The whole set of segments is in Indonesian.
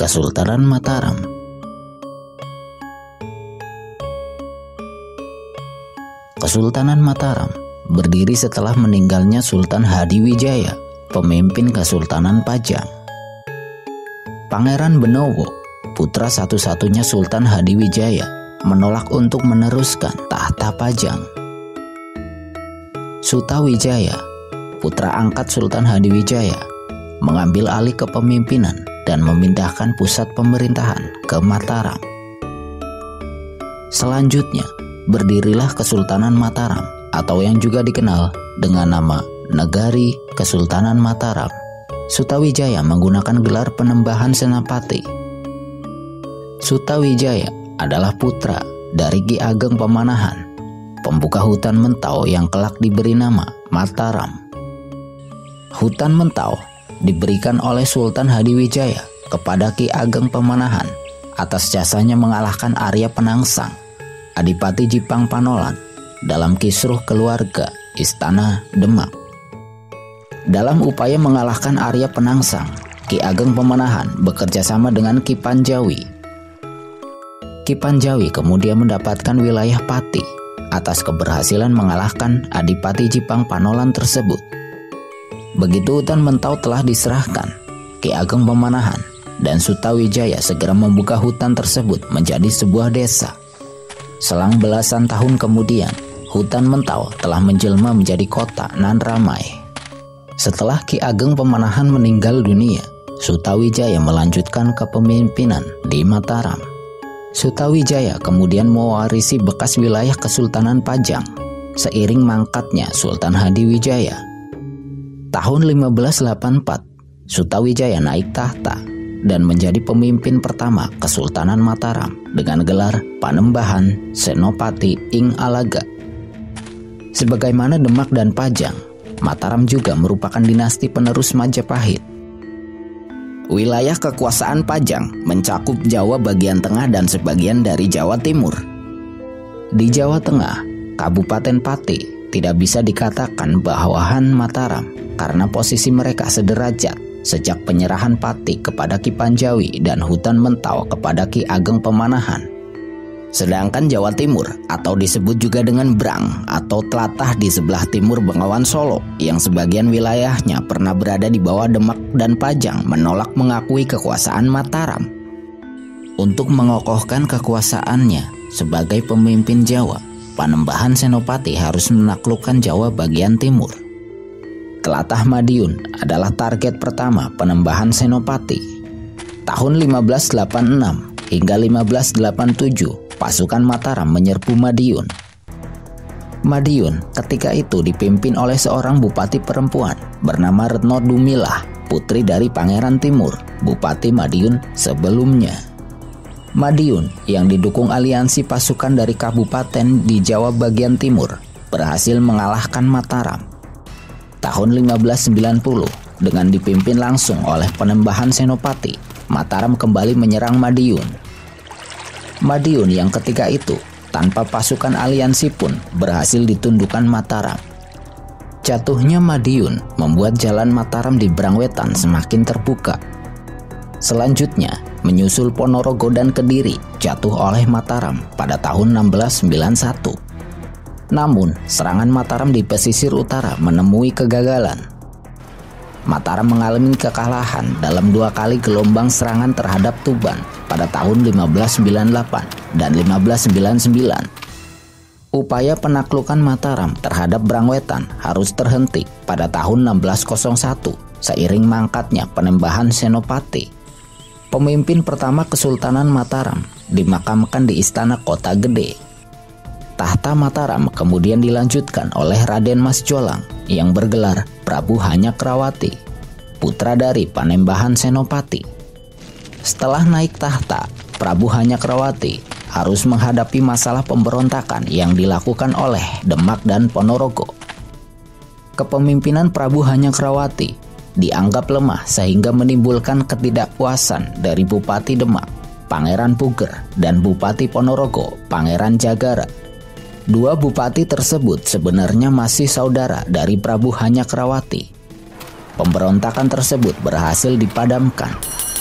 Kesultanan Mataram. Kesultanan Mataram berdiri setelah meninggalnya Sultan Hadiwijaya, pemimpin Kesultanan Pajang. Pangeran Benowo, putra satu-satunya Sultan Hadiwijaya, menolak untuk meneruskan tahta Pajang. Sutawijaya, putra angkat Sultan Hadiwijaya, mengambil alih kepemimpinan dan memindahkan pusat pemerintahan ke Mataram. Selanjutnya, berdirilah Kesultanan Mataram atau yang juga dikenal dengan nama Negari Kesultanan Mataram. Sutawijaya menggunakan gelar Penembahan Senapati. Sutawijaya adalah putra dari Ki Ageng Pemanahan, pembuka hutan Mentau yang kelak diberi nama Mataram. Hutan Mentau diberikan oleh Sultan Hadiwijaya kepada Ki Ageng Pemanahan atas jasanya mengalahkan Arya Penangsang, Adipati Jipang Panolan, dalam kisruh keluarga Istana Demak. Dalam upaya mengalahkan Arya Penangsang, Ki Ageng Pemanahan bekerja sama dengan Ki Panjawi. Ki Panjawi kemudian mendapatkan wilayah Pati atas keberhasilan mengalahkan Adipati Jipang Panolan tersebut. Begitu hutan Mentau telah diserahkan, Ki Ageng Pemanahan dan Sutawijaya segera membuka hutan tersebut menjadi sebuah desa. Selang belasan tahun kemudian, hutan Mentau telah menjelma menjadi kota nan ramai. Setelah Ki Ageng Pemanahan meninggal dunia, Sutawijaya melanjutkan kepemimpinan di Mataram. Sutawijaya kemudian mewarisi bekas wilayah Kesultanan Pajang seiring mangkatnya Sultan Hadiwijaya. Tahun 1584, Sutawijaya naik tahta dan menjadi pemimpin pertama Kesultanan Mataram dengan gelar Panembahan Senopati ing Alaga. Sebagaimana Demak dan Pajang, Mataram juga merupakan dinasti penerus Majapahit. Wilayah kekuasaan Pajang mencakup Jawa bagian tengah dan sebagian dari Jawa Timur. Di Jawa Tengah, Kabupaten Pati tidak bisa dikatakan bawahan Mataram karena posisi mereka sederajat sejak penyerahan Pati kepada Ki Panjawi dan hutan Mentau kepada Ki Ageng Pemanahan. Sedangkan Jawa Timur atau disebut juga dengan Brang atau telatah di sebelah timur Bengawan Solo yang sebagian wilayahnya pernah berada di bawah Demak dan Pajang menolak mengakui kekuasaan Mataram. Untuk mengokohkan kekuasaannya sebagai pemimpin Jawa, Panembahan Senopati harus menaklukkan Jawa bagian timur. Telatah Madiun adalah target pertama Panembahan Senopati. Tahun 1586 hingga 1587, pasukan Mataram menyerbu Madiun. Madiun ketika itu dipimpin oleh seorang bupati perempuan bernama Retno Dumilah, putri dari Pangeran Timur, Bupati Madiun sebelumnya. Madiun yang didukung aliansi pasukan dari kabupaten di Jawa bagian timur berhasil mengalahkan Mataram. Tahun 1590, dengan dipimpin langsung oleh Panembahan Senopati, Mataram kembali menyerang Madiun. Madiun yang ketika itu tanpa pasukan aliansi pun berhasil ditundukkan Mataram. Jatuhnya Madiun membuat jalan Mataram di Brangwetan semakin terbuka. Selanjutnya, menyusul Ponorogo dan Kediri jatuh oleh Mataram pada tahun 1691. Namun, serangan Mataram di pesisir utara menemui kegagalan. Mataram mengalami kekalahan dalam 2 kali gelombang serangan terhadap Tuban pada tahun 1598 dan 1599. Upaya penaklukan Mataram terhadap Brangwetan harus terhenti pada tahun 1601 seiring mangkatnya Panembahan Senopati. Pemimpin pertama Kesultanan Mataram dimakamkan di Istana Kota Gede. Tahta Mataram kemudian dilanjutkan oleh Raden Mas Jolang yang bergelar Prabu Hanyakrawati, putra dari Panembahan Senopati. Setelah naik tahta, Prabu Hanyakrawati harus menghadapi masalah pemberontakan yang dilakukan oleh Demak dan Ponorogo. Kepemimpinan Prabu Hanyakrawati dianggap lemah sehingga menimbulkan ketidakpuasan dari Bupati Demak, Pangeran Puger, dan Bupati Ponorogo, Pangeran Jagara. 2 bupati tersebut sebenarnya masih saudara dari Prabu Hanyakrawati. Pemberontakan tersebut berhasil dipadamkan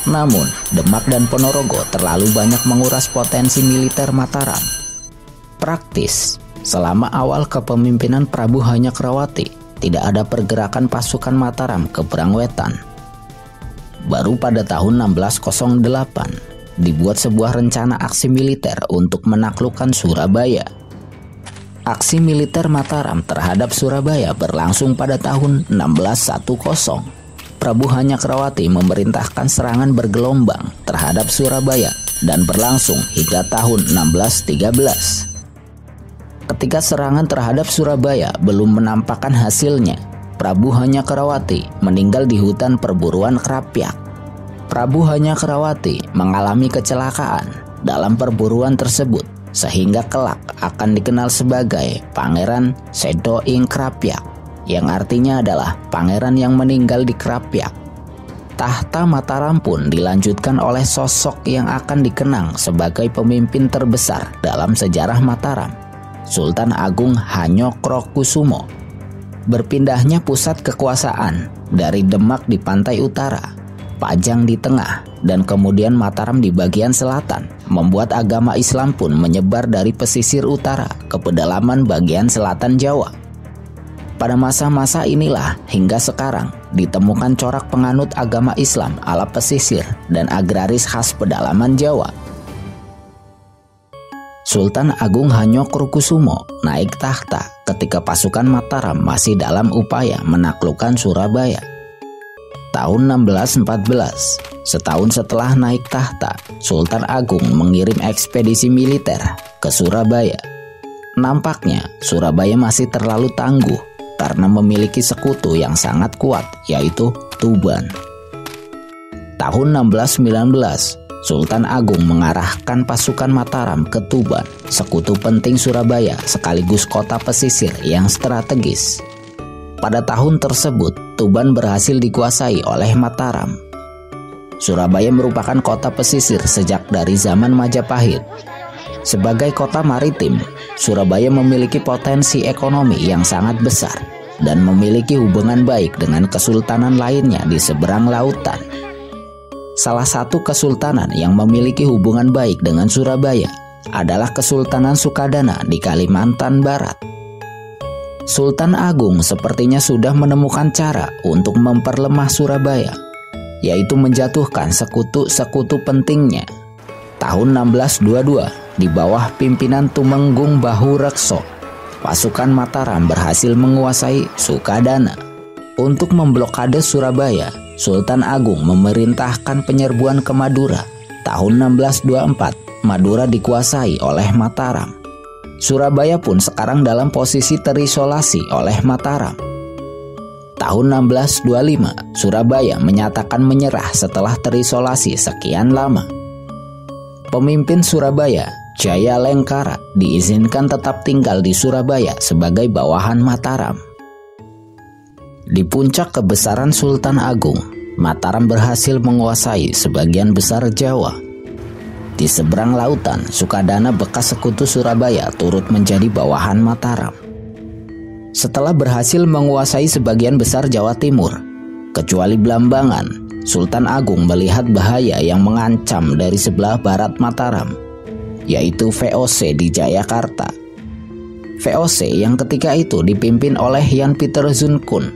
Namun, Demak dan Ponorogo terlalu banyak menguras potensi militer Mataram. Praktis, selama awal kepemimpinan Prabu Hanyakrawati, tidak ada pergerakan pasukan Mataram ke Brangwetan. Baru pada tahun 1608, dibuat sebuah rencana aksi militer untuk menaklukkan Surabaya. Aksi militer Mataram terhadap Surabaya berlangsung pada tahun 1610. Prabu Hanyakrawati memerintahkan serangan bergelombang terhadap Surabaya dan berlangsung hingga tahun 1613. Ketika serangan terhadap Surabaya belum menampakkan hasilnya, Prabu Hanyakrawati meninggal di hutan perburuan Krapyak. Prabu Hanyakrawati mengalami kecelakaan dalam perburuan tersebut sehingga kelak akan dikenal sebagai Pangeran Sedo ing Krapyak, yang artinya adalah pangeran yang meninggal di Krapyak. Tahta Mataram pun dilanjutkan oleh sosok yang akan dikenang sebagai pemimpin terbesar dalam sejarah Mataram, Sultan Agung Hanyokrokusumo. Berpindahnya pusat kekuasaan dari Demak di pantai utara, Pajang di tengah, dan kemudian Mataram di bagian selatan, membuat agama Islam pun menyebar dari pesisir utara ke pedalaman bagian selatan Jawa. Pada masa-masa inilah hingga sekarang ditemukan corak penganut agama Islam ala pesisir dan agraris khas pedalaman Jawa. Sultan Agung Hanyokrokusumo naik tahta ketika pasukan Mataram masih dalam upaya menaklukkan Surabaya. Tahun 1614, setahun setelah naik tahta, Sultan Agung mengirim ekspedisi militer ke Surabaya. Nampaknya Surabaya masih terlalu tangguh karena memiliki sekutu yang sangat kuat, yaitu Tuban. Tahun 1619, Sultan Agung mengarahkan pasukan Mataram ke Tuban, sekutu penting Surabaya sekaligus kota pesisir yang strategis. Pada tahun tersebut, Tuban berhasil dikuasai oleh Mataram. Surabaya merupakan kota pesisir sejak dari zaman Majapahit. Sebagai kota maritim, Surabaya memiliki potensi ekonomi yang sangat besar dan memiliki hubungan baik dengan kesultanan lainnya di seberang lautan. Salah satu kesultanan yang memiliki hubungan baik dengan Surabaya adalah Kesultanan Sukadana di Kalimantan Barat. Sultan Agung sepertinya sudah menemukan cara untuk memperlemah Surabaya, yaitu menjatuhkan sekutu-sekutu pentingnya. Tahun 1622, di bawah pimpinan Tumenggung Bahurekso, pasukan Mataram berhasil menguasai Sukadana. Untuk memblokade Surabaya, Sultan Agung memerintahkan penyerbuan ke Madura. Tahun 1624, Madura dikuasai oleh Mataram. Surabaya pun sekarang dalam posisi terisolasi oleh Mataram. Tahun 1625, Surabaya menyatakan menyerah setelah terisolasi sekian lama. Pemimpin Surabaya, Jaya Lengkara, diizinkan tetap tinggal di Surabaya sebagai bawahan Mataram. Di puncak kebesaran Sultan Agung, Mataram berhasil menguasai sebagian besar Jawa. Di seberang lautan, Sukadana bekas sekutu Surabaya turut menjadi bawahan Mataram. Setelah berhasil menguasai sebagian besar Jawa Timur, kecuali Blambangan, Sultan Agung melihat bahaya yang mengancam dari sebelah barat Mataram, yaitu VOC di Jayakarta. VOC yang ketika itu dipimpin oleh Jan Pieter Zoenkun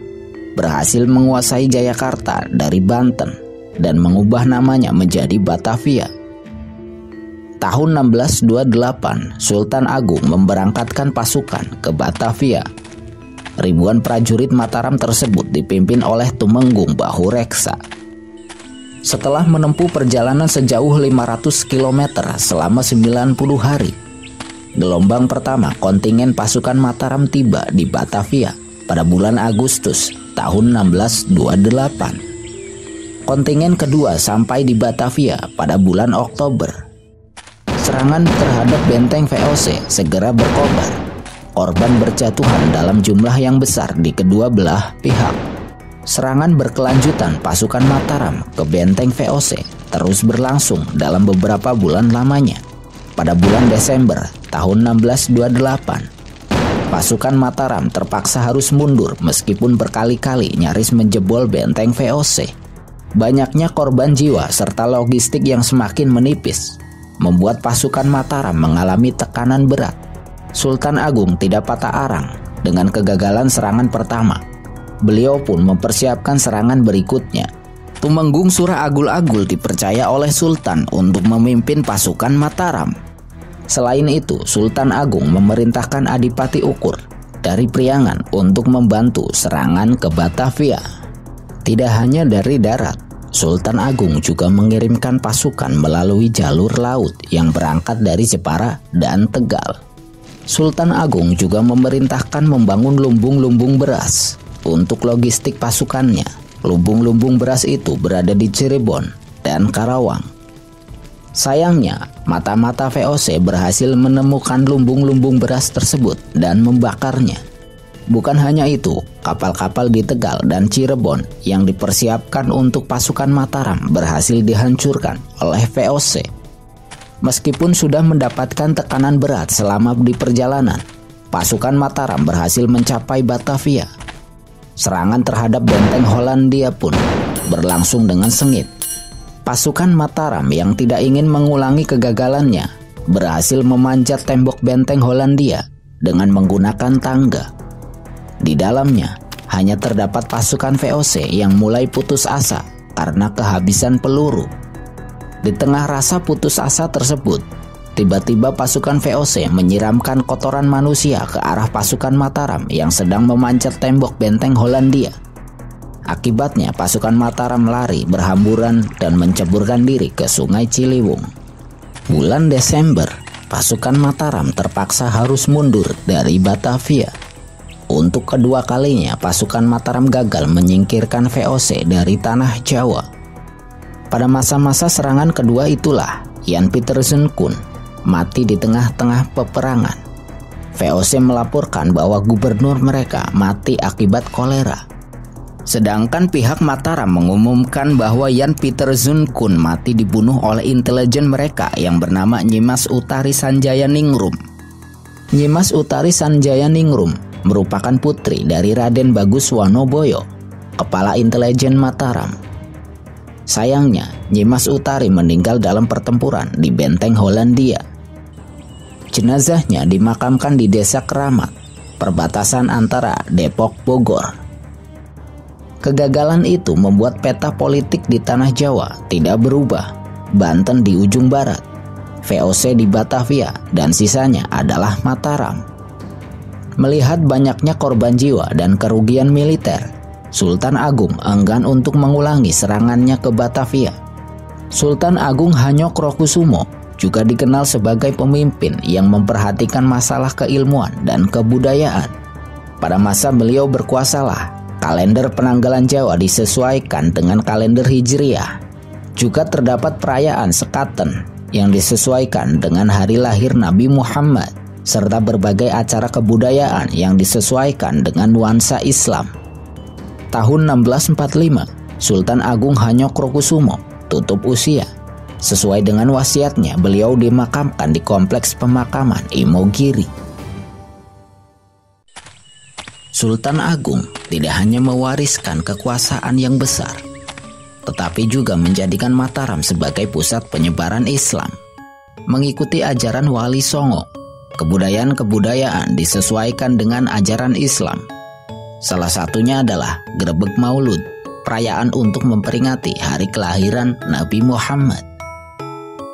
berhasil menguasai Jayakarta dari Banten dan mengubah namanya menjadi Batavia. Tahun 1628, Sultan Agung memberangkatkan pasukan ke Batavia. Ribuan prajurit Mataram tersebut dipimpin oleh Tumenggung Bahureksa. Setelah menempuh perjalanan sejauh 500 km selama 90 hari, gelombang pertama kontingen pasukan Mataram tiba di Batavia pada bulan Agustus tahun 1628. Kontingen kedua sampai di Batavia pada bulan Oktober. Serangan terhadap benteng VOC segera berkobar. Korban berjatuhan dalam jumlah yang besar di kedua belah pihak. Serangan berkelanjutan pasukan Mataram ke benteng VOC terus berlangsung dalam beberapa bulan lamanya. Pada bulan Desember tahun 1628, pasukan Mataram terpaksa harus mundur meskipun berkali-kali nyaris menjebol benteng VOC. Banyaknya korban jiwa serta logistik yang semakin menipis membuat pasukan Mataram mengalami tekanan berat. Sultan Agung tidak patah arang dengan kegagalan serangan pertama. Beliau pun mempersiapkan serangan berikutnya. Tumenggung Surah Agul-Agul dipercaya oleh Sultan untuk memimpin pasukan Mataram. Selain itu, Sultan Agung memerintahkan Adipati Ukur dari Priangan untuk membantu serangan ke Batavia. Tidak hanya dari darat, Sultan Agung juga mengirimkan pasukan melalui jalur laut yang berangkat dari Jepara dan Tegal. Sultan Agung juga memerintahkan membangun lumbung-lumbung beras untuk logistik pasukannya. Lumbung-lumbung beras itu berada di Cirebon dan Karawang. Sayangnya, mata-mata VOC berhasil menemukan lumbung-lumbung beras tersebut dan membakarnya. Bukan hanya itu, kapal-kapal di Tegal dan Cirebon yang dipersiapkan untuk pasukan Mataram berhasil dihancurkan oleh VOC. Meskipun sudah mendapatkan tekanan berat selama di perjalanan, pasukan Mataram berhasil mencapai Batavia. Serangan terhadap benteng Hollandia pun berlangsung dengan sengit. Pasukan Mataram yang tidak ingin mengulangi kegagalannya berhasil memanjat tembok benteng Hollandia dengan menggunakan tangga. Di dalamnya hanya terdapat pasukan VOC yang mulai putus asa karena kehabisan peluru. Di tengah rasa putus asa tersebut, tiba-tiba pasukan VOC menyiramkan kotoran manusia ke arah pasukan Mataram yang sedang memanjat tembok benteng Hollandia. Akibatnya pasukan Mataram lari berhamburan dan menceburkan diri ke Sungai Ciliwung. Bulan Desember, pasukan Mataram terpaksa harus mundur dari Batavia. Untuk kedua kalinya pasukan Mataram gagal menyingkirkan VOC dari tanah Jawa. Pada masa-masa serangan kedua itulah Jan Pietersen Koen mati di tengah-tengah peperangan. VOC melaporkan bahwa gubernur mereka mati akibat kolera. Sedangkan pihak Mataram mengumumkan bahwa Jan Pietersen Koen mati dibunuh oleh intelijen mereka yang bernama Nyimas Utari Sanjaya Ningrum. Nyimas Utari Sanjaya Ningrum merupakan putri dari Raden Bagus Wanoboyo, kepala intelijen Mataram. Sayangnya, Nyimas Utari meninggal dalam pertempuran di benteng Hollandia. Jenazahnya dimakamkan di Desa Keramat, perbatasan antara Depok Bogor. Kegagalan itu membuat peta politik di tanah Jawa tidak berubah. Banten di ujung barat, VOC di Batavia, dan sisanya adalah Mataram. Melihat banyaknya korban jiwa dan kerugian militer, Sultan Agung enggan untuk mengulangi serangannya ke Batavia. Sultan Agung Hanyokrokusumo juga dikenal sebagai pemimpin yang memperhatikan masalah keilmuan dan kebudayaan. Pada masa beliau berkuasalah, kalender penanggalan Jawa disesuaikan dengan kalender Hijriah. Juga terdapat perayaan Sekaten yang disesuaikan dengan hari lahir Nabi Muhammad, serta berbagai acara kebudayaan yang disesuaikan dengan nuansa Islam. Tahun 1645, Sultan Agung Hanyokrokusumo tutup usia. Sesuai dengan wasiatnya, beliau dimakamkan di kompleks pemakaman Imogiri. Sultan Agung tidak hanya mewariskan kekuasaan yang besar, tetapi juga menjadikan Mataram sebagai pusat penyebaran Islam. Mengikuti ajaran Wali Songo, kebudayaan-kebudayaan disesuaikan dengan ajaran Islam. Salah satunya adalah Grebeg Maulud, perayaan untuk memperingati hari kelahiran Nabi Muhammad.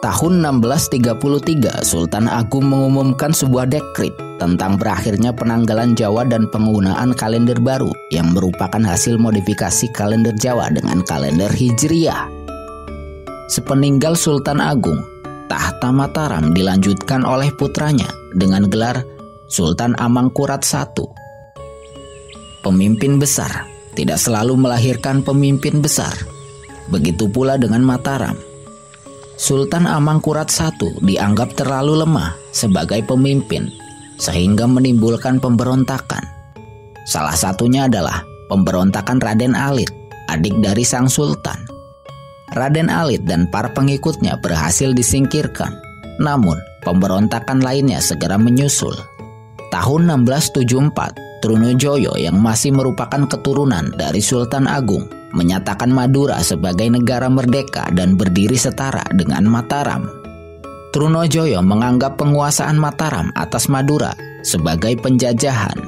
Tahun 1633, Sultan Agung mengumumkan sebuah dekrit tentang berakhirnya penanggalan Jawa dan penggunaan kalender baru yang merupakan hasil modifikasi kalender Jawa dengan kalender Hijriah. Sepeninggal Sultan Agung, tahta Mataram dilanjutkan oleh putranya dengan gelar Sultan Amangkurat I. Pemimpin besar tidak selalu melahirkan pemimpin besar. Begitu pula dengan Mataram. Sultan Amangkurat I dianggap terlalu lemah sebagai pemimpin sehingga menimbulkan pemberontakan. Salah satunya adalah pemberontakan Raden Alit, adik dari sang sultan. Raden Alit dan para pengikutnya berhasil disingkirkan, namun pemberontakan lainnya segera menyusul. Tahun 1674, Trunojoyo yang masih merupakan keturunan dari Sultan Agung menyatakan Madura sebagai negara merdeka dan berdiri setara dengan Mataram. Trunojoyo menganggap penguasaan Mataram atas Madura sebagai penjajahan.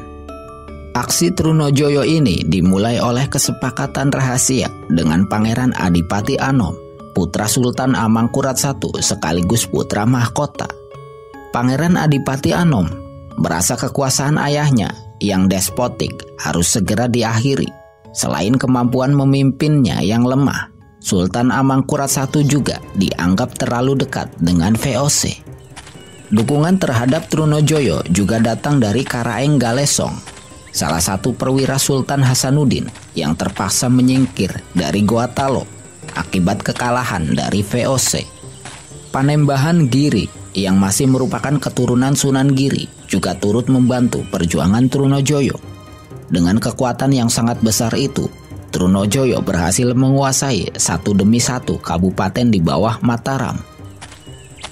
Aksi Trunojoyo ini dimulai oleh kesepakatan rahasia dengan Pangeran Adipati Anom, putra Sultan Amangkurat I sekaligus putra mahkota. Pangeran Adipati Anom merasa kekuasaan ayahnya yang despotik harus segera diakhiri. Selain kemampuan memimpinnya yang lemah, Sultan Amangkurat I juga dianggap terlalu dekat dengan VOC. Dukungan terhadap Trunojoyo juga datang dari Karaeng Galesong, salah satu perwira Sultan Hasanuddin yang terpaksa menyingkir dari Goa Talo akibat kekalahan dari VOC. Panembahan Giri yang masih merupakan keturunan Sunan Giri juga turut membantu perjuangan Trunojoyo. Dengan kekuatan yang sangat besar itu, Trunojoyo berhasil menguasai satu demi satu kabupaten di bawah Mataram.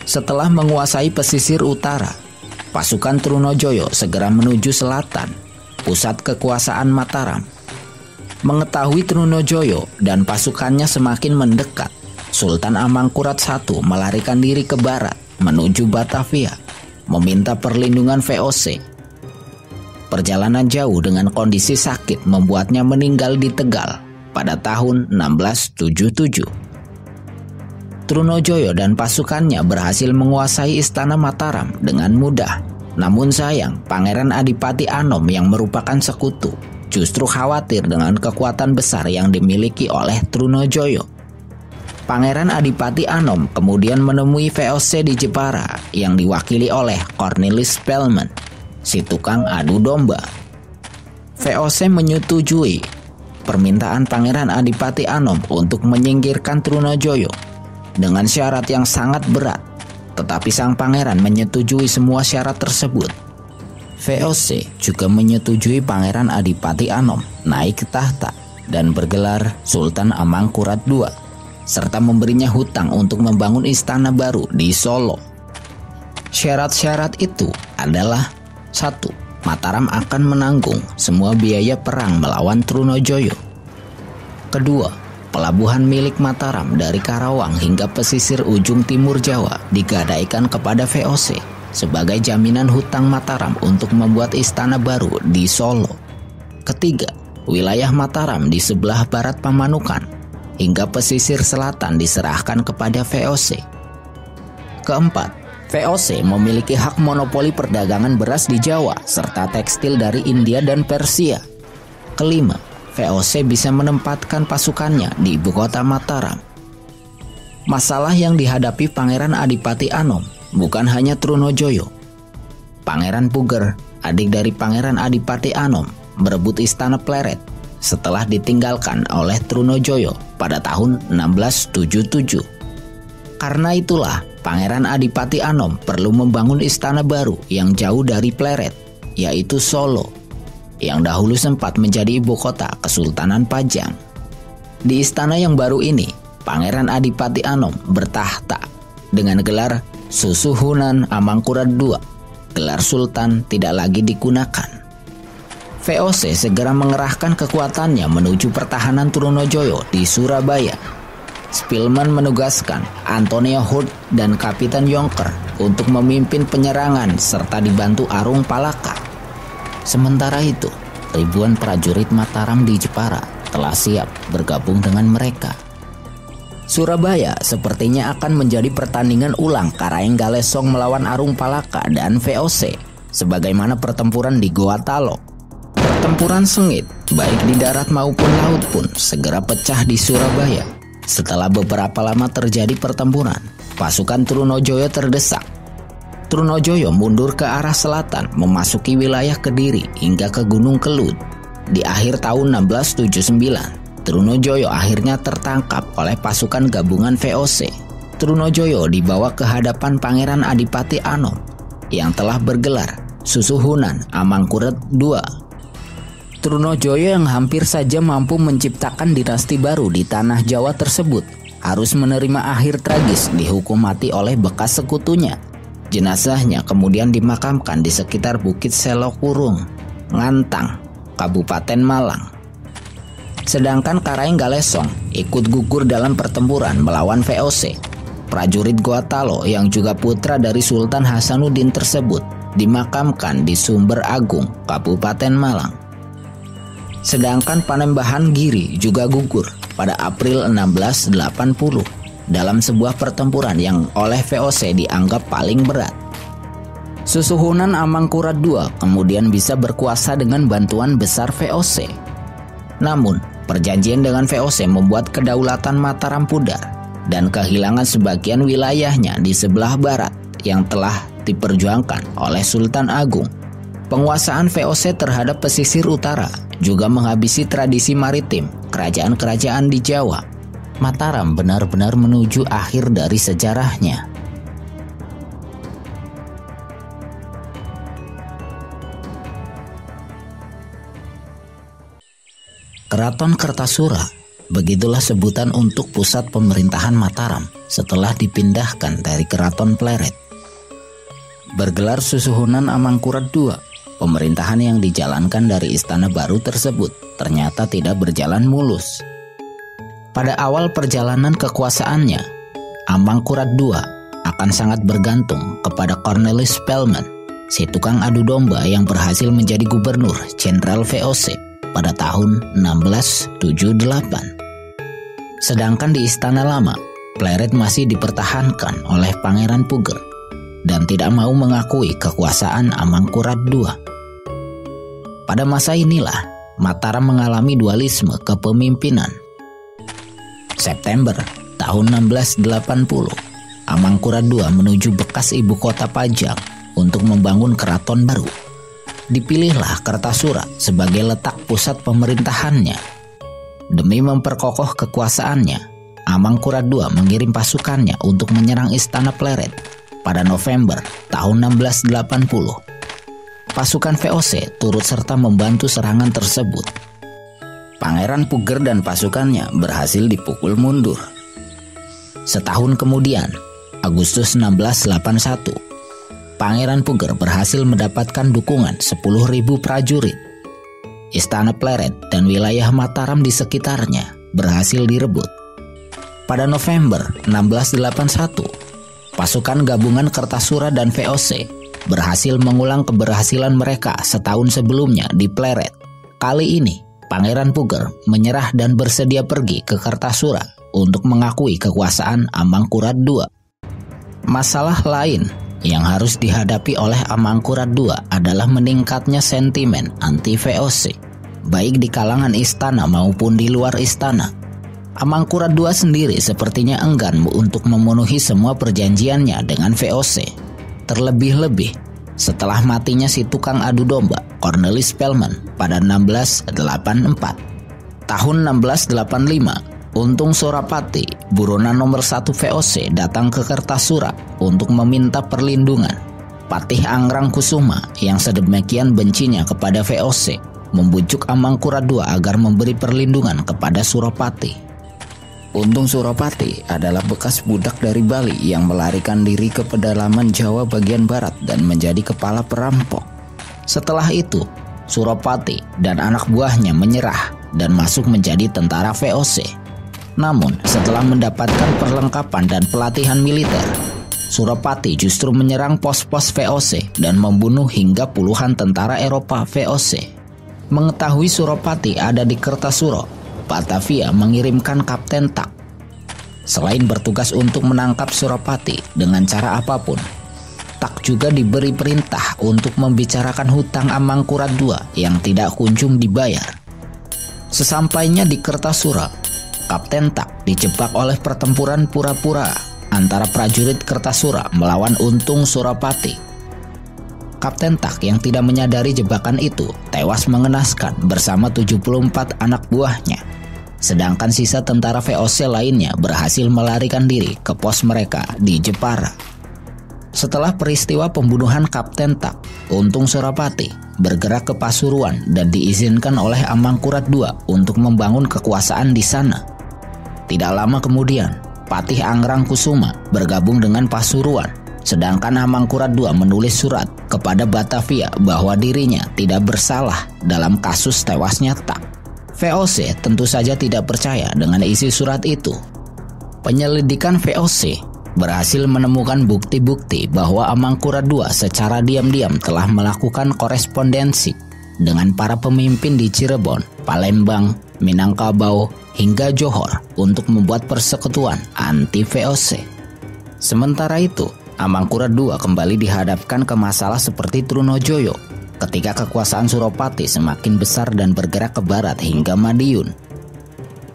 Setelah menguasai pesisir utara, pasukan Trunojoyo segera menuju selatan, pusat kekuasaan Mataram. Mengetahui Trunojoyo dan pasukannya semakin mendekat, Sultan Amangkurat I melarikan diri ke barat menuju Batavia, meminta perlindungan VOC. Perjalanan jauh dengan kondisi sakit membuatnya meninggal di Tegal pada tahun 1677. Trunojoyo dan pasukannya berhasil menguasai istana Mataram dengan mudah. Namun sayang, Pangeran Adipati Anom yang merupakan sekutu justru khawatir dengan kekuatan besar yang dimiliki oleh Trunojoyo. Pangeran Adipati Anom kemudian menemui VOC di Jepara yang diwakili oleh Cornelis Spelman, si tukang adu domba. VOC menyetujui permintaan Pangeran Adipati Anom untuk menyingkirkan Trunojoyo dengan syarat yang sangat berat, tetapi sang pangeran menyetujui semua syarat tersebut. VOC juga menyetujui Pangeran Adipati Anom naik ke tahta dan bergelar Sultan Amangkurat II, serta memberinya hutang untuk membangun istana baru di Solo. Syarat-syarat itu adalah: 1. Mataram akan menanggung semua biaya perang melawan Trunojoyo. Kedua, pelabuhan milik Mataram dari Karawang hingga pesisir ujung timur Jawa digadaikan kepada VOC sebagai jaminan hutang Mataram untuk membuat istana baru di Solo. Ketiga, wilayah Mataram di sebelah barat Pamanukan hingga pesisir selatan diserahkan kepada VOC. Keempat, VOC memiliki hak monopoli perdagangan beras di Jawa serta tekstil dari India dan Persia. Kelima, VOC bisa menempatkan pasukannya di ibu kota Mataram. Masalah yang dihadapi Pangeran Adipati Anom bukan hanya Trunojoyo. Pangeran Puger, adik dari Pangeran Adipati Anom, berebut istana Pleret setelah ditinggalkan oleh Trunojoyo pada tahun 1677. Karena itulah Pangeran Adipati Anom perlu membangun istana baru yang jauh dari Pleret, yaitu Solo, yang dahulu sempat menjadi ibu kota Kesultanan Pajang. Di istana yang baru ini, Pangeran Adipati Anom bertahta dengan gelar Susuhunan Amangkurat II. Gelar Sultan tidak lagi digunakan. VOC segera mengerahkan kekuatannya menuju pertahanan Trunojoyo di Surabaya. Spilman menugaskan Antonio Hurt dan Kapitan Yonker untuk memimpin penyerangan serta dibantu Arung Palaka. Sementara itu, ribuan prajurit Mataram di Jepara telah siap bergabung dengan mereka. Surabaya sepertinya akan menjadi pertandingan ulang Karaeng Galesong melawan Arung Palaka dan VOC, sebagaimana pertempuran di Goa Talo. Pertempuran sengit, baik di darat maupun laut pun segera pecah di Surabaya. Setelah beberapa lama terjadi pertempuran, pasukan Trunojoyo terdesak. Trunojoyo mundur ke arah selatan memasuki wilayah Kediri hingga ke Gunung Kelut. Di akhir tahun 1679, Trunojoyo akhirnya tertangkap oleh pasukan gabungan VOC. Trunojoyo dibawa ke hadapan Pangeran Adipati Anom yang telah bergelar Susuhunan Amangkurat II. Trunojoyo yang hampir saja mampu menciptakan dinasti baru di tanah Jawa tersebut harus menerima akhir tragis dihukum mati oleh bekas sekutunya. Jenazahnya kemudian dimakamkan di sekitar Bukit Selokurung. Ngantang, Kabupaten Malang. Sedangkan Karaeng Galesong ikut gugur dalam pertempuran melawan VOC. Prajurit Goatalo yang juga putra dari Sultan Hasanuddin tersebut dimakamkan di Sumber Agung, Kabupaten Malang. Sedangkan Panembahan Giri juga gugur pada April 1680 dalam sebuah pertempuran yang oleh VOC dianggap paling berat. Susuhunan Amangkurat II kemudian bisa berkuasa dengan bantuan besar VOC. Namun, perjanjian dengan VOC membuat kedaulatan Mataram pudar dan kehilangan sebagian wilayahnya di sebelah barat yang telah diperjuangkan oleh Sultan Agung. Penguasaan VOC terhadap pesisir utara juga menghabisi tradisi maritim kerajaan-kerajaan di Jawa. Mataram benar-benar menuju akhir dari sejarahnya. Keraton Kertasura, begitulah sebutan untuk pusat pemerintahan Mataram setelah dipindahkan dari Keraton Pleret. Bergelar Susuhunan Amangkurat II, pemerintahan yang dijalankan dari Istana Baru tersebut ternyata tidak berjalan mulus. Pada awal perjalanan kekuasaannya, Amangkurat II akan sangat bergantung kepada Cornelis Spelman, si tukang adu domba yang berhasil menjadi gubernur jenderal VOC pada tahun 1678. Sedangkan di Istana Lama, Pleret masih dipertahankan oleh Pangeran Puger dan tidak mau mengakui kekuasaan Amangkurat II. Pada masa inilah Mataram mengalami dualisme kepemimpinan. September tahun 1680, Amangkurat II menuju bekas ibu kota Pajang untuk membangun keraton baru. Dipilihlah Kertasura sebagai letak pusat pemerintahannya. Demi memperkokoh kekuasaannya, Amangkurat II mengirim pasukannya untuk menyerang Istana Pleret pada November tahun 1680. Pasukan VOC turut serta membantu serangan tersebut. Pangeran Puger dan pasukannya berhasil dipukul mundur. Setahun kemudian, Agustus 1681, Pangeran Puger berhasil mendapatkan dukungan 10.000 prajurit. Istana Pleret dan wilayah Mataram di sekitarnya berhasil direbut. Pada November 1681, pasukan gabungan Kertasura dan VOC berhasil mengulang keberhasilan mereka setahun sebelumnya di Pleret. Kali ini, Pangeran Puger menyerah dan bersedia pergi ke Kertasura untuk mengakui kekuasaan Amangkurat II. Masalah lain yang harus dihadapi oleh Amangkurat II adalah meningkatnya sentimen anti-VOC, baik di kalangan istana maupun di luar istana. Amangkurat II sendiri sepertinya enggan untuk memenuhi semua perjanjiannya dengan VOC. Terlebih-lebih setelah matinya si tukang adu domba Cornelis Spelman pada 1684. Tahun 1685, Untung Surapati, buronan nomor 1 VOC, datang ke Kertasura untuk meminta perlindungan. Patih Angrang Kusuma yang sedemikian bencinya kepada VOC membujuk Amangkurat II agar memberi perlindungan kepada Surapati. Untung Surapati adalah bekas budak dari Bali yang melarikan diri ke pedalaman Jawa bagian barat dan menjadi kepala perampok. Setelah itu, Surapati dan anak buahnya menyerah dan masuk menjadi tentara VOC. Namun, setelah mendapatkan perlengkapan dan pelatihan militer, Surapati justru menyerang pos-pos VOC dan membunuh hingga puluhan tentara Eropa VOC. Mengetahui Surapati ada di Kertasura, Batavia mengirimkan Kapten Tak. Selain bertugas untuk menangkap Surapati dengan cara apapun, Tak juga diberi perintah untuk membicarakan hutang Amangkurat II yang tidak kunjung dibayar. Sesampainya di Kertasura, Kapten Tak dijebak oleh pertempuran pura-pura antara prajurit Kertasura melawan Untung Surapati. Kapten Tak yang tidak menyadari jebakan itu tewas mengenaskan bersama 74 anak buahnya. Sedangkan sisa tentara VOC lainnya berhasil melarikan diri ke pos mereka di Jepara. Setelah peristiwa pembunuhan Kapten Tak, Untung Surapati bergerak ke Pasuruan dan diizinkan oleh Amangkurat II untuk membangun kekuasaan di sana. Tidak lama kemudian, Patih Angrang Kusuma bergabung dengan Pasuruan Sedangkan Amangkurat II menulis surat kepada Batavia bahwa dirinya tidak bersalah dalam kasus tewasnya Tak. VOC tentu saja tidak percaya dengan isi surat itu. Penyelidikan VOC berhasil menemukan bukti-bukti bahwa Amangkurat II secara diam-diam telah melakukan korespondensi dengan para pemimpin di Cirebon, Palembang, Minangkabau, hingga Johor untuk membuat persekutuan anti VOC. Sementara itu, Amangkurat II kembali dihadapkan ke masalah seperti Trunojoyo ketika kekuasaan Suropati semakin besar dan bergerak ke barat hingga Madiun.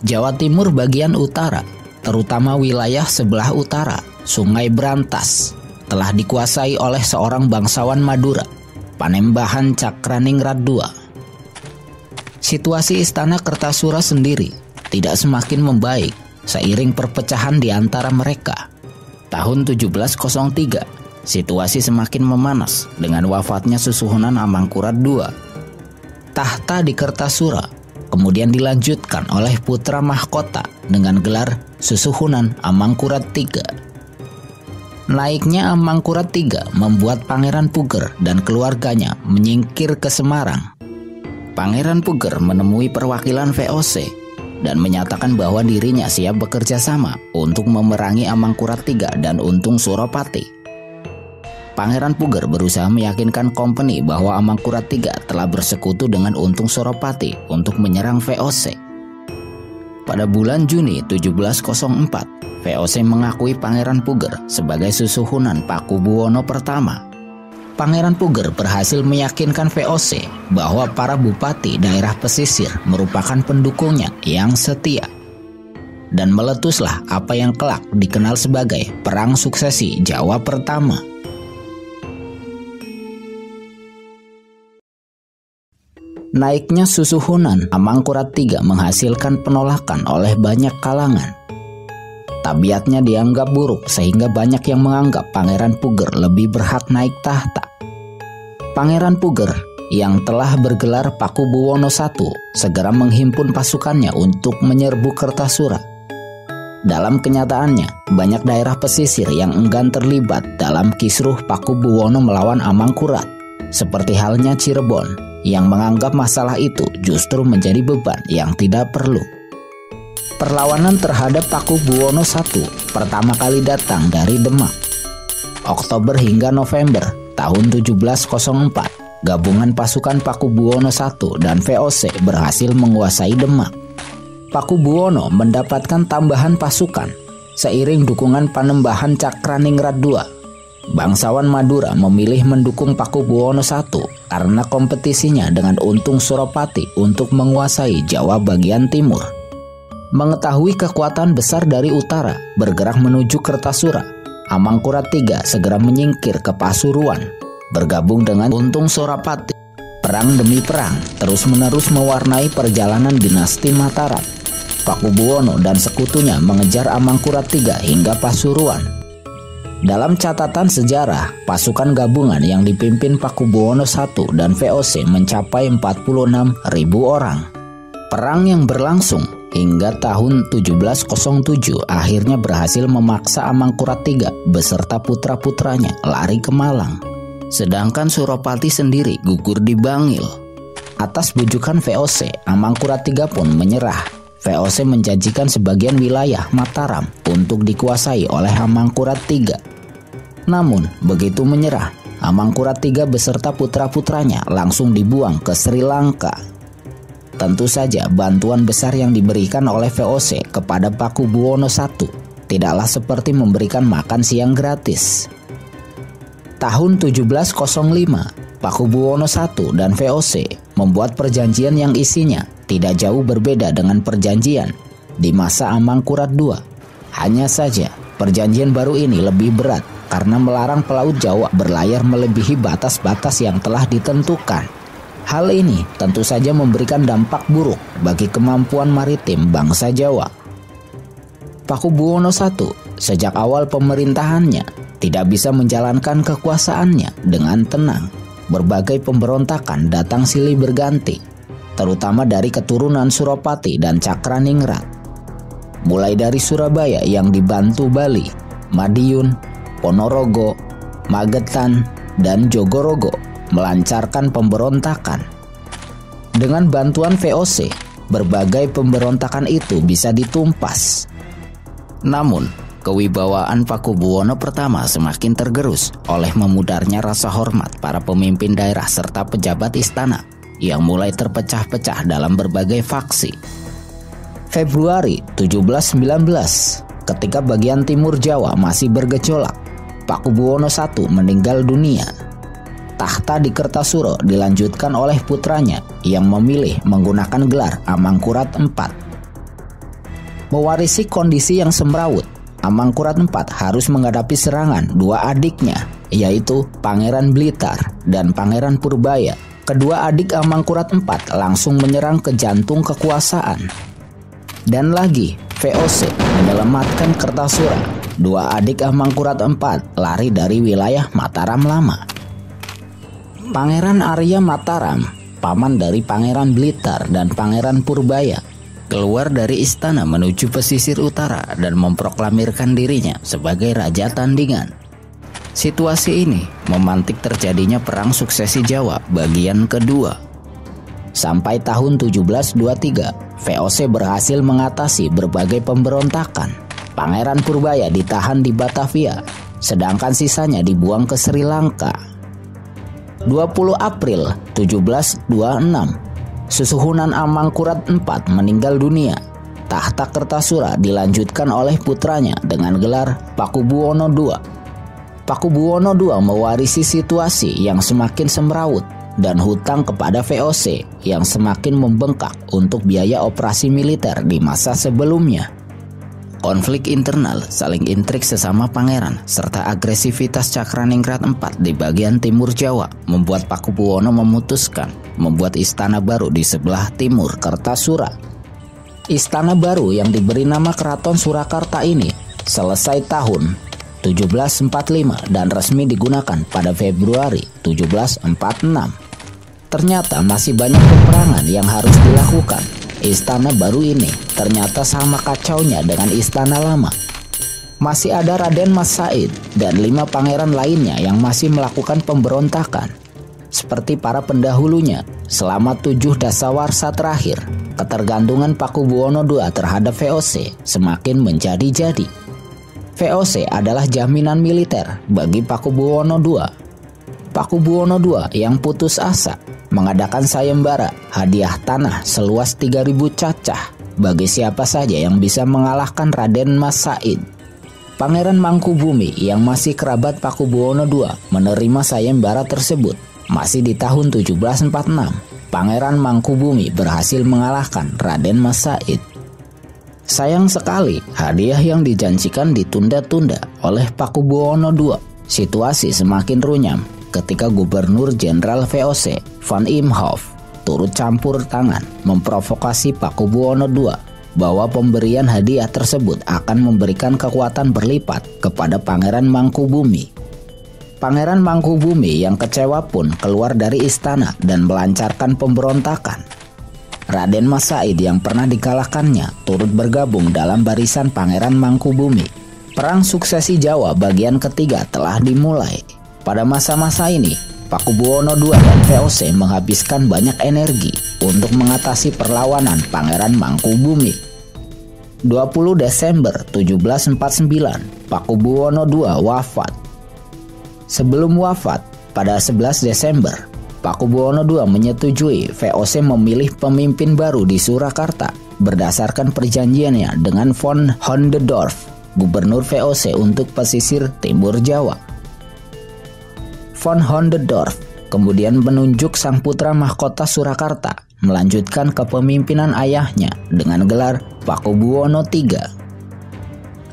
Jawa Timur bagian utara, terutama wilayah sebelah utara, Sungai Brantas, telah dikuasai oleh seorang bangsawan Madura, Panembahan Cakraningrat II. Situasi Istana Kertasura sendiri tidak semakin membaik seiring perpecahan di antara mereka. Tahun 1703, situasi semakin memanas dengan wafatnya Susuhunan Amangkurat II. Tahta di Kertasura kemudian dilanjutkan oleh putra mahkota dengan gelar Susuhunan Amangkurat III. Naiknya Amangkurat III membuat Pangeran Puger dan keluarganya menyingkir ke Semarang. Pangeran Puger menemui perwakilan VOC dan menyatakan bahwa dirinya siap bekerja sama untuk memerangi Amangkurat III dan Untung Suropati. Pangeran Puger berusaha meyakinkan Kompeni bahwa Amangkurat III telah bersekutu dengan Untung Suropati untuk menyerang VOC. Pada bulan Juni 1704, VOC mengakui Pangeran Puger sebagai Susuhunan Pakubuwono I. Pangeran Puger berhasil meyakinkan VOC bahwa para bupati daerah pesisir merupakan pendukungnya yang setia. Dan meletuslah apa yang kelak dikenal sebagai Perang Suksesi Jawa Pertama. Naiknya Susuhunan Amangkurat III menghasilkan penolakan oleh banyak kalangan. Tabiatnya dianggap buruk sehingga banyak yang menganggap Pangeran Puger lebih berhak naik tahta. Pangeran Puger yang telah bergelar Pakubuwono I segera menghimpun pasukannya untuk menyerbu Kertasura. Dalam kenyataannya, banyak daerah pesisir yang enggan terlibat dalam kisruh Pakubuwono melawan Amangkurat, seperti halnya Cirebon yang menganggap masalah itu justru menjadi beban yang tidak perlu. Perlawanan terhadap Pakubuwono I pertama kali datang dari Demak. Oktober hingga November tahun 1704, gabungan pasukan Pakubuwono I dan VOC berhasil menguasai Demak. Pakubuwono mendapatkan tambahan pasukan seiring dukungan Panembahan Cakraningrat II. Bangsawan Madura memilih mendukung Pakubuwono I karena kompetisinya dengan Untung Suropati untuk menguasai Jawa bagian timur. Mengetahui kekuatan besar dari utara bergerak menuju Kertasura, Amangkurat III segera menyingkir ke Pasuruan, bergabung dengan Untung Suropati. Perang demi perang terus-menerus mewarnai perjalanan dinasti Mataram. Pakubuwono dan sekutunya mengejar Amangkurat III hingga Pasuruan. Dalam catatan sejarah, pasukan gabungan yang dipimpin Pakubuwono I dan VOC mencapai 46.000 orang. Perang yang berlangsung hingga tahun 1707 akhirnya berhasil memaksa Amangkurat III beserta putra-putranya lari ke Malang. Sedangkan Suropati sendiri gugur di Bangil. Atas bujukan VOC, Amangkurat III pun menyerah. VOC menjanjikan sebagian wilayah Mataram untuk dikuasai oleh Amangkurat III. Namun, begitu menyerah, Amangkurat III beserta putra-putranya langsung dibuang ke Sri Lanka. Tentu saja bantuan besar yang diberikan oleh VOC kepada Pakubuwono I tidaklah seperti memberikan makan siang gratis. Tahun 1705, Pakubuwono I dan VOC membuat perjanjian yang isinya tidak jauh berbeda dengan perjanjian di masa Amangkurat II. Hanya saja, perjanjian baru ini lebih berat karena melarang pelaut Jawa berlayar melebihi batas-batas yang telah ditentukan. Hal ini tentu saja memberikan dampak buruk bagi kemampuan maritim bangsa Jawa. Pakubuwono I sejak awal pemerintahannya tidak bisa menjalankan kekuasaannya dengan tenang. Berbagai pemberontakan datang silih berganti, terutama dari keturunan Suropati dan Cakraningrat. Mulai dari Surabaya yang dibantu Bali, Madiun, Ponorogo, Magetan, dan Jogorogo melancarkan pemberontakan. Dengan bantuan VOC, berbagai pemberontakan itu bisa ditumpas. Namun, kewibawaan Pakubuwono pertama semakin tergerus oleh memudarnya rasa hormat para pemimpin daerah serta pejabat istana yang mulai terpecah-pecah dalam berbagai faksi. Februari 1719, ketika bagian timur Jawa masih bergejolak, Pakubuwono I meninggal dunia. Tahta di Kertasuro dilanjutkan oleh putranya yang memilih menggunakan gelar Amangkurat IV. Mewarisi kondisi yang semrawut, Amangkurat IV harus menghadapi serangan dua adiknya, yaitu Pangeran Blitar dan Pangeran Purbaya. Kedua adik Amangkurat IV langsung menyerang ke jantung kekuasaan. Dan lagi, VOC menyelamatkan Kertasura. Dua adik Amangkurat IV lari dari wilayah Mataram Lama. Pangeran Arya Mataram, paman dari Pangeran Blitar dan Pangeran Purbaya, keluar dari istana menuju pesisir utara dan memproklamirkan dirinya sebagai raja tandingan. Situasi ini memantik terjadinya perang suksesi Jawa bagian kedua. Sampai tahun 1723, VOC berhasil mengatasi berbagai pemberontakan. Pangeran Purbaya ditahan di Batavia, sedangkan sisanya dibuang ke Sri Lanka. 20 April 1726, Susuhunan Amangkurat IV meninggal dunia. Tahta Kertasura dilanjutkan oleh putranya dengan gelar Pakubuwono II. Pakubuwono II mewarisi situasi yang semakin semrawut dan hutang kepada VOC yang semakin membengkak untuk biaya operasi militer di masa sebelumnya. Konflik internal, saling intrik sesama pangeran, serta agresivitas Cakraningrat IV di bagian timur Jawa membuat Pakubuwono memutuskan membuat istana baru di sebelah timur Kertasura. Istana baru yang diberi nama Keraton Surakarta ini selesai tahun 1745 dan resmi digunakan pada Februari 1746. Ternyata masih banyak peperangan yang harus dilakukan. Istana baru ini ternyata sama kacaunya dengan istana lama. Masih ada Raden Mas Said dan 5 pangeran lainnya yang masih melakukan pemberontakan. Seperti para pendahulunya, selama 7 dasawarsa terakhir, ketergantungan Pakubuwono II terhadap VOC semakin menjadi-jadi. VOC adalah jaminan militer bagi Pakubuwono II. Pakubuwono II yang putus asa mengadakan sayembara hadiah tanah seluas 3.000 cacah bagi siapa saja yang bisa mengalahkan Raden Mas Said. Pangeran Mangkubumi yang masih kerabat Pakubuwono II menerima sayembara tersebut. Masih di tahun 1746, Pangeran Mangkubumi berhasil mengalahkan Raden Mas Said. Sayang sekali, hadiah yang dijanjikan ditunda-tunda oleh Pakubuwono II. Situasi semakin runyam ketika Gubernur Jenderal VOC Van Imhoff turut campur tangan memprovokasi Pakubuwono II bahwa pemberian hadiah tersebut akan memberikan kekuatan berlipat kepada Pangeran Mangkubumi. Pangeran Mangkubumi yang kecewa pun keluar dari istana dan melancarkan pemberontakan. Raden Mas Said yang pernah dikalahkannya turut bergabung dalam barisan Pangeran Mangkubumi. Perang suksesi Jawa bagian ketiga telah dimulai. Pada masa-masa ini, Pakubuwono II dan VOC menghabiskan banyak energi untuk mengatasi perlawanan Pangeran Mangkubumi. 20 Desember 1749, Pakubuwono II wafat. Sebelum wafat, pada 11 Desember, Pakubuwono II menyetujui VOC memilih pemimpin baru di Surakarta berdasarkan perjanjiannya dengan Von Hondedorf, Gubernur VOC untuk pesisir timur Jawa. Von Hondedorf kemudian menunjuk sang putra mahkota Surakarta melanjutkan kepemimpinan ayahnya dengan gelar Pakubuwono III.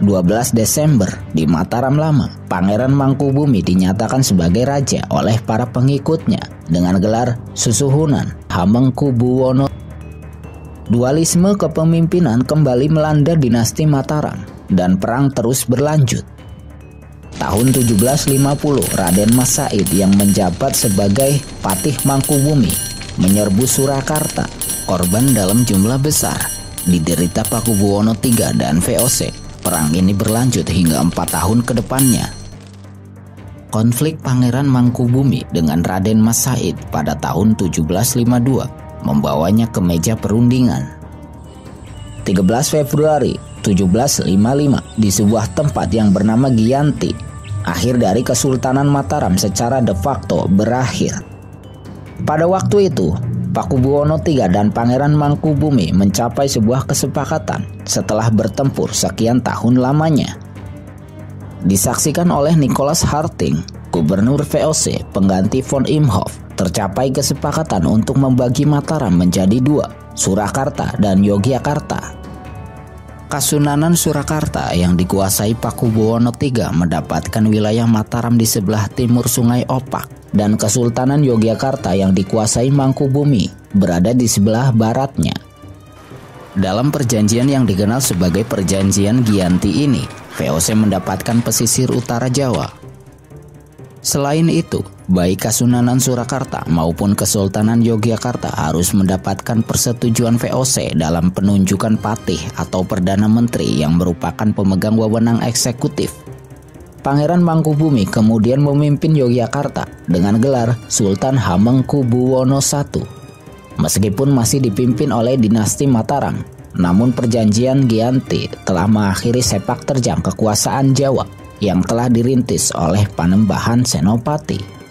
12 Desember di Mataram Lama, Pangeran Mangkubumi dinyatakan sebagai raja oleh para pengikutnya dengan gelar Susuhunan Hamengkubuwono. Dualisme kepemimpinan kembali melanda dinasti Mataram dan perang terus berlanjut. Tahun 1750, Raden Mas Said yang menjabat sebagai Patih Mangkubumi menyerbu Surakarta. Korban dalam jumlah besar diderita Pakubuwono III dan VOC. Perang ini berlanjut hingga 4 tahun ke depannya. konflik Pangeran Mangkubumi dengan Raden Mas Said pada tahun 1752 membawanya ke meja perundingan. 13 Februari 1755 di sebuah tempat yang bernama Giyanti, akhir dari Kesultanan Mataram secara de facto berakhir. Pada waktu itu, Pakubuwono III dan Pangeran Mangkubumi mencapai sebuah kesepakatan setelah bertempur sekian tahun lamanya. Disaksikan oleh Nicholas Harting, Gubernur VOC pengganti von Imhoff, tercapai kesepakatan untuk membagi Mataram menjadi dua, Surakarta dan Yogyakarta. Kasunanan Surakarta yang dikuasai Pakubuwono III mendapatkan wilayah Mataram di sebelah timur Sungai Opak, dan Kesultanan Yogyakarta yang dikuasai Mangkubumi berada di sebelah baratnya. Dalam perjanjian yang dikenal sebagai Perjanjian Giyanti ini, VOC mendapatkan pesisir utara Jawa. Selain itu, baik Kasunanan Surakarta maupun Kesultanan Yogyakarta harus mendapatkan persetujuan VOC dalam penunjukan patih atau Perdana Menteri yang merupakan pemegang wewenang eksekutif. Pangeran Mangkubumi kemudian memimpin Yogyakarta dengan gelar Sultan Hamengkubuwono I. Meskipun masih dipimpin oleh dinasti Mataram, namun perjanjian Giyanti telah mengakhiri sepak terjang kekuasaan Jawa yang telah dirintis oleh Panembahan Senopati.